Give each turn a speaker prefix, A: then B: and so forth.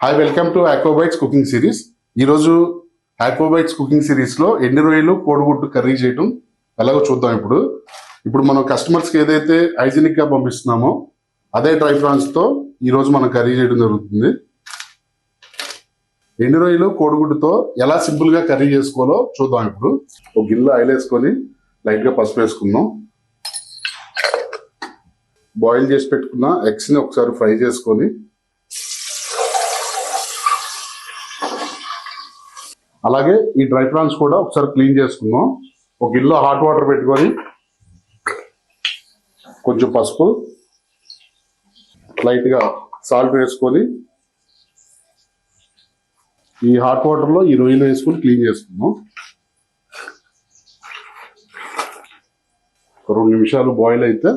A: Hi, welcome to Aquabytes cooking series. ఈరోజు Aquabytes cooking సిరీస్లో ఎండు రొయ్యలు కోడిగుడ్డు కర్రీ చేయడం ఎలాగో చూద్దాం. ఇప్పుడు మనం కస్టమర్స్కి ఏదైతే హైజీనిక్గా పంపిస్తున్నామో అదే డ్రై ప్రాన్స్తో ఈరోజు మనం కర్రీ చేయడం జరుగుతుంది. ఎండు రొయ్యలు కోడిగుడ్డుతో ఎలా సింపుల్గా కర్రీ చేసుకోవాలో చూద్దాం. ఇప్పుడు ఒక గిన్నెలో ఆయిల్ వేసుకొని లైట్గా పసుపు వేసుకుందాం. బాయిల్ చేసి పెట్టుకున్న ఎగ్స్ని ఒకసారి ఫ్రై చేసుకొని అలాగే ఈ డ్రై ప్రాన్స్ కూడా ఒకసారి క్లీన్ చేసుకుందాం. ఒక గిన్నెలో హాట్ వాటర్ పెట్టుకొని కొంచెం పసుపు, లైట్గా సాల్ట్ వేసుకొని ఈ హాట్ వాటర్లో ఈ రొయ్యలు వేసుకొని క్లీన్ చేసుకుందాం. 2 నిమిషాలు బాయిల్ అయితే